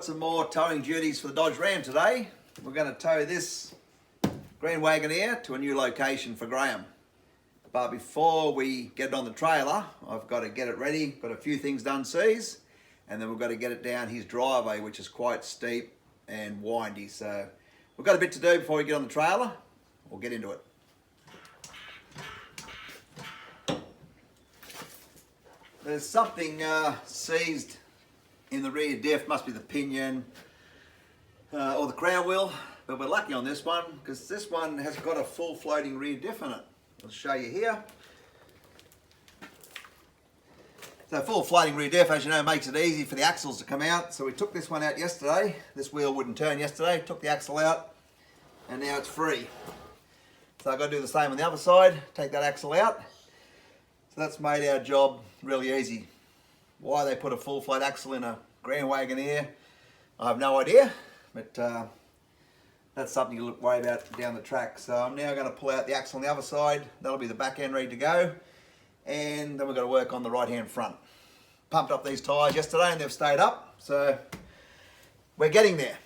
got some more towing duties for the Dodge Ram today. We're going to tow this green Wagoneer to a new location for Graham. But before we get it on the trailer, I've got to get it ready, got a few things done seas, and then we've got to get it down his driveway, which is quite steep and windy. So we've got a bit to do before we get on the trailer. We'll get into it. There's something seized in the rear diff, must be the pinion or the crown wheel, but we're lucky on this one because this one has got a full floating rear diff in it. I'll show you here. So full floating rear diff, as you know, makes it easy for the axles to come out. So we took this one out yesterday. This wheel wouldn't turn yesterday, took the axle out, and now it's free. So I've got to do the same on the other side, take that axle out. So that's made our job really easy. Why they put a full float axle in a Grand Wagoneer, I have no idea, but that's something to worry about down the track. So I'm now going to pull out the axle on the other side. That'll be the back end ready to go. And then we've got to work on the right hand front. Pumped up these tyres yesterday and they've stayed up. So we're getting there.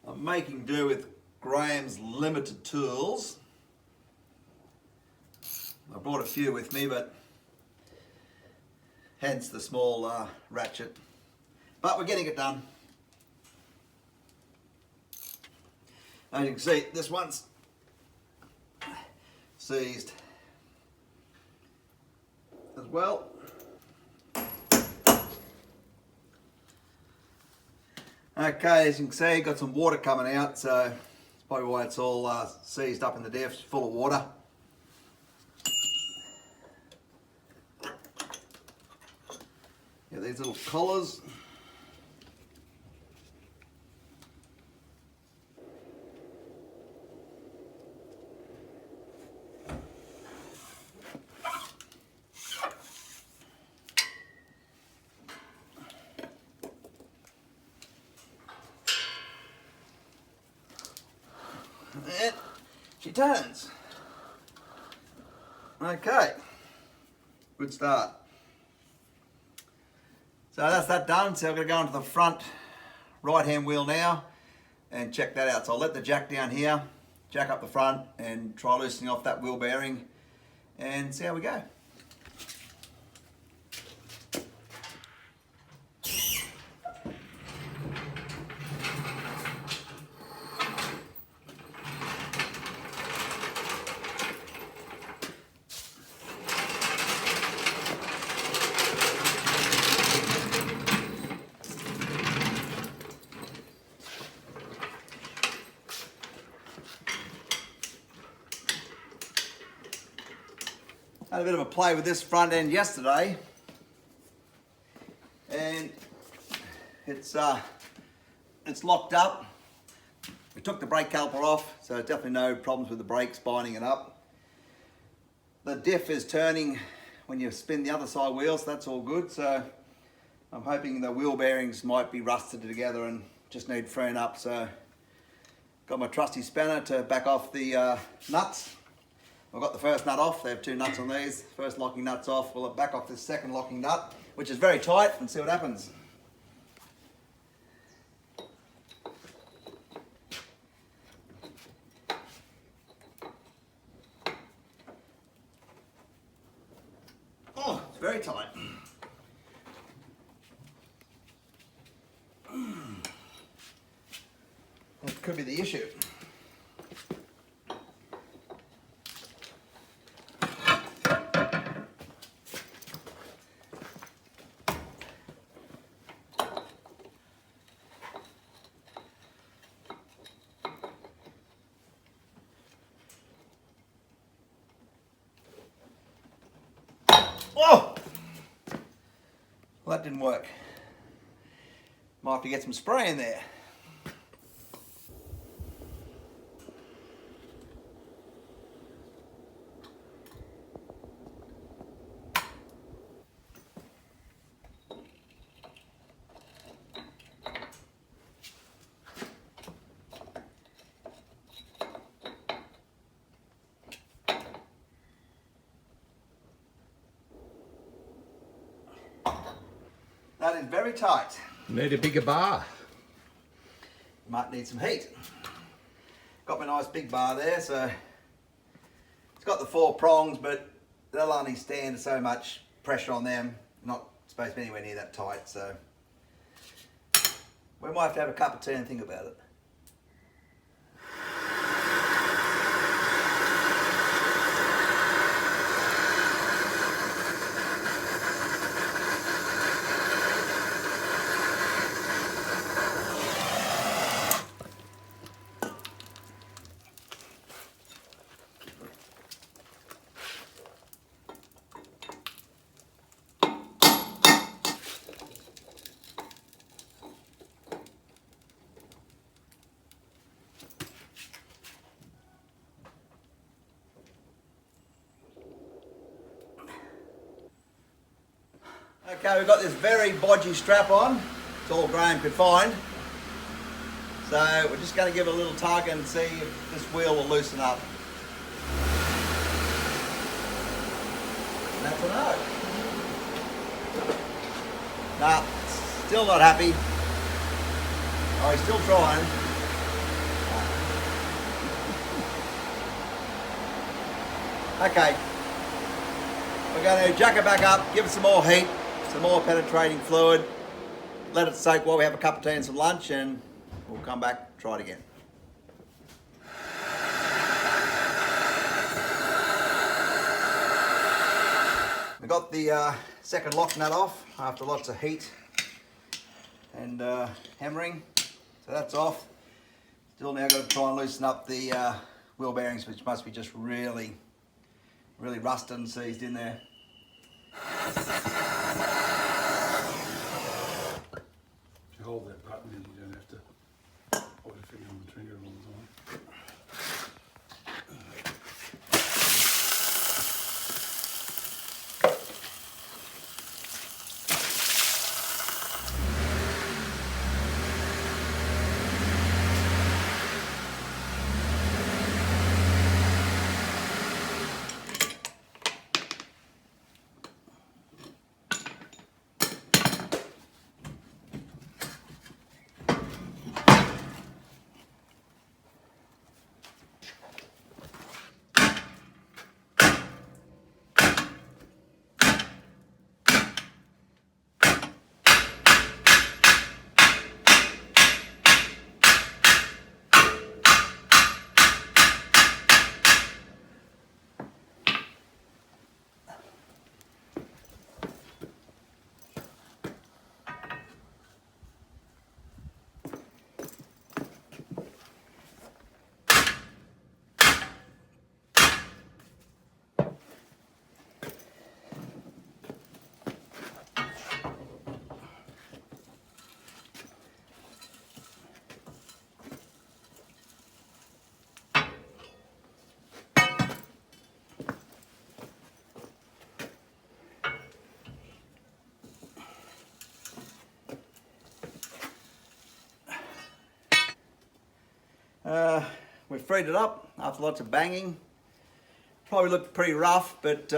I'm making do with Graham's limited tools. I brought a few with me, but hence the small ratchet. But we're getting it done. As you can see, this one's seized as well. Okay, as you can see, got some water coming out, so that's probably why it's all seized up in the diff, full of water. Yeah, these little collars. And she turns. Okay, good start. So that's that done. So I'm going to go into the front right hand wheel now and check that out. So I'll let the jack down here, jack up the front and try loosening off that wheel bearing and see how we go. Had a bit of a play with this front end yesterday, and it's locked up. We took the brake caliper off, so definitely no problems with the brakes binding it up. The diff is turning when you spin the other side wheel, so that's all good. So I'm hoping the wheel bearings might be rusted together and just need freeing up. So got my trusty spanner to back off the nuts. I've got the first nut off. They have two nuts on these. First locking nut's off. We'll back off this second locking nut, which is very tight, and see what happens. Oh, it's very tight. That could be the issue. Oh! Well, that didn't work. Might have to get some spray in there. That is very tight. Need a bigger bar. Might need some heat. Got my nice big bar there, so it's got the 4 prongs, but they'll only stand so much pressure on them. Not supposed to be anywhere near that tight, so we might have to have a cup of tea and think about it. Okay, we've got this very bodgy strap on. It's all Graham could find. So we're just going to give it a little tug and see if this wheel will loosen up. And that's a no. Nah, still not happy. Oh, he's still trying. Okay. We're going to jack it back up, give it some more heat, some more penetrating fluid, let it soak while we have a cup of tea and some lunch, and we'll come back, try it again. We got the second lock nut off after lots of heat and hammering, so that's off. Still now got to try and loosen up the wheel bearings, which must be just really rusted and seized in there. If you hold that button, then you don't have to hold your finger on the trigger all the time. We've freed it up after lots of banging. Probably looked pretty rough, but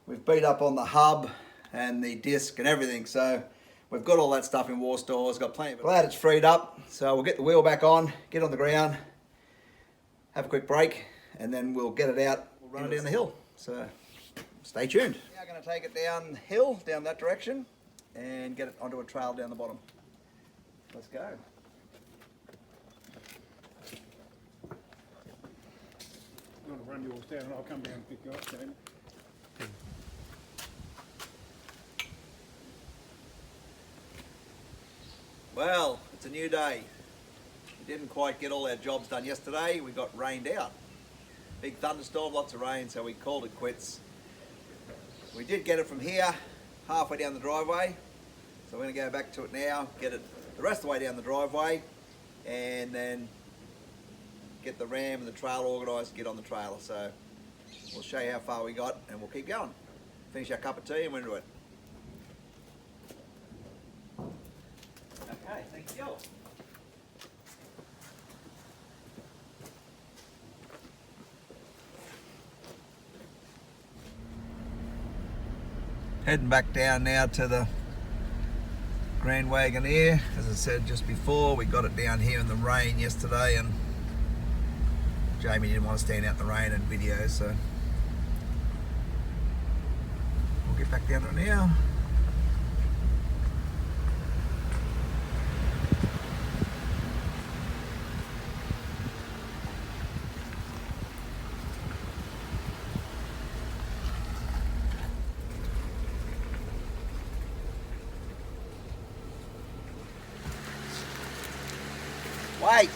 we've beat up on the hub and the disc and everything, so we've got all that stuff in war stores, got plenty of it. Glad it's freed up, so we'll get the wheel back on, get on the ground, have a quick break, and then we'll get it out, we'll run it down the hill. So stay tuned. Now I'm going to take it down the hill, down that direction, and get it onto a trail down the bottom. Let's go. You want to run yours down and I'll come down and pick you up, David. Well, it's a new day. We didn't quite get all our jobs done yesterday. We got rained out. Big thunderstorm, lots of rain, so we called it quits. We did get it from here, halfway down the driveway. So we're going to go back to it now, get it the rest of the way down the driveway, and then get the ram and the trailer organised and get on the trailer. So we'll show you how far we got and we'll keep going. Finish our cup of tea and we're into it. Okay, thank you. Heading back down now to the Grand Wagoneer. As I said just before, we got it down here in the rain yesterday, and Jamie didn't want to stand out in the rain and video, so we'll get back down to it now. Wait!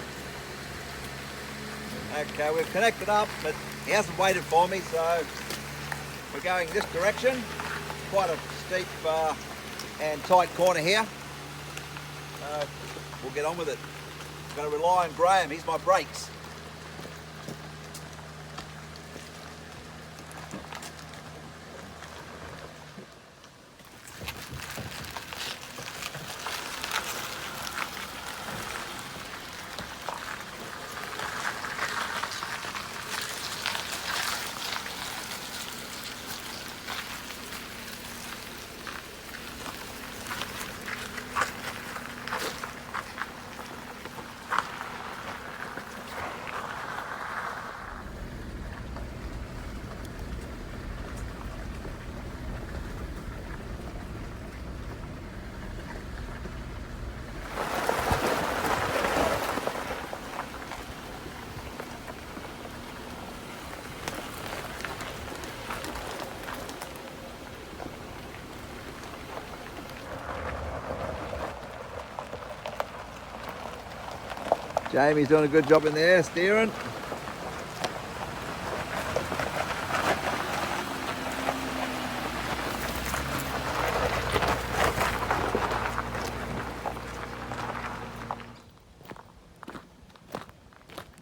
Okay, we've connected up, but he hasn't waited for me, so we're going this direction. Quite a steep and tight corner here. We'll get on with it. Got to rely on Graham, he's my brakes. Jamie's doing a good job in there, steering.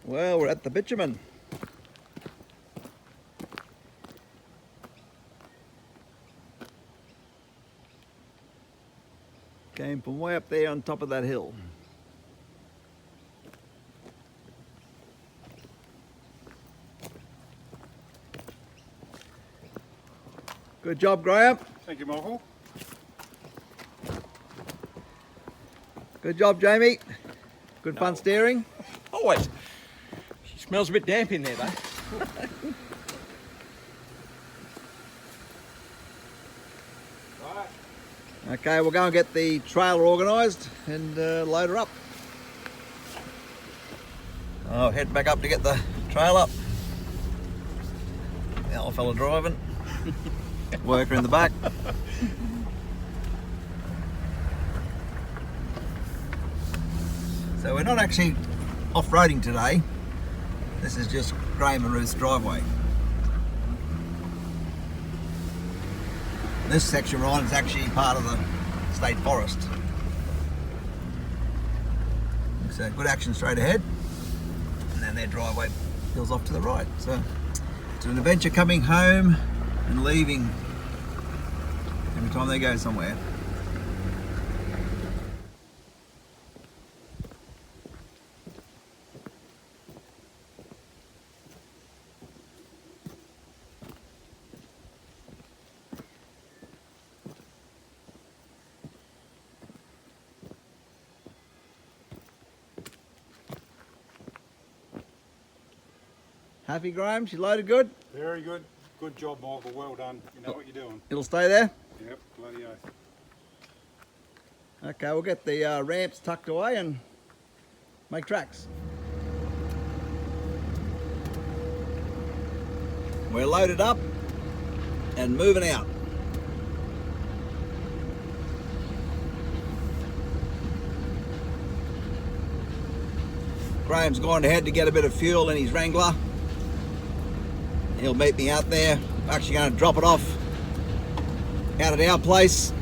Well, we're at the bitumen. Came from way up there on top of that hill. Good job, Graham. Thank you, Michael. Good job, Jamie. Good fun steering. Always. She smells a bit damp in there, though. Okay, we'll go and get the trailer organised and load her up. I'll head back up to get the trailer. The old fella driving. Worker in the back. So we're not actually off-roading today. This is just Graham and Ruth's driveway. This section we're on is actually part of the state forest. So good action straight ahead, and then their driveway peels off to the right. So it's an adventure coming home and leaving every time they go somewhere. Happy, Graham? She loaded good? Very good. Good job, Michael. Well done. You know what you're doing. It'll stay there? Yep, bloody oath. Okay, we'll get the ramps tucked away and make tracks. We're loaded up and moving out. Graham's gone ahead to get a bit of fuel in his Wrangler. He'll meet me out there. I'm actually going to drop it off out at our place.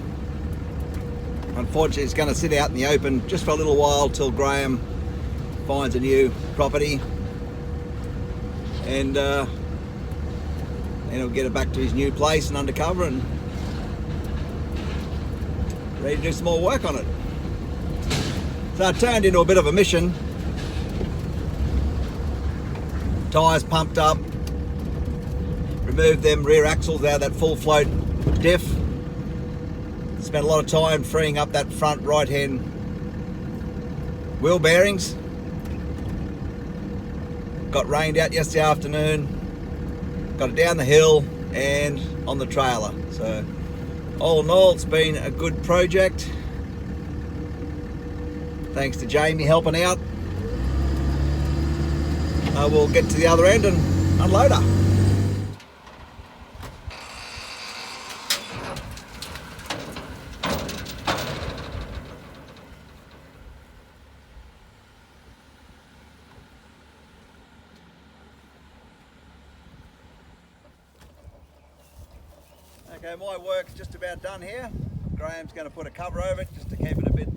Unfortunately, it's going to sit out in the open just for a little while till Graham finds a new property, and then he'll get it back to his new place and undercover and ready to do some more work on it. So it turned into a bit of a mission. Tyres pumped up, removed them rear axles out of that full float diff. Spent a lot of time freeing up that front right hand wheel bearings. Got rained out yesterday afternoon. Got it down the hill and on the trailer. So all in all, it's been a good project. Thanks to Jamie helping out. We'll get to the other end and unload her. Okay, my work's just about done here. Graham's going to put a cover over it just to keep it a bit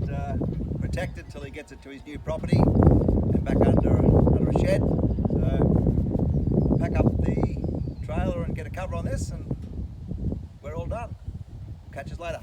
protected till he gets it to his new property and back under a shed. So pack up the trailer and get a cover on this and we're all done. Catch us later.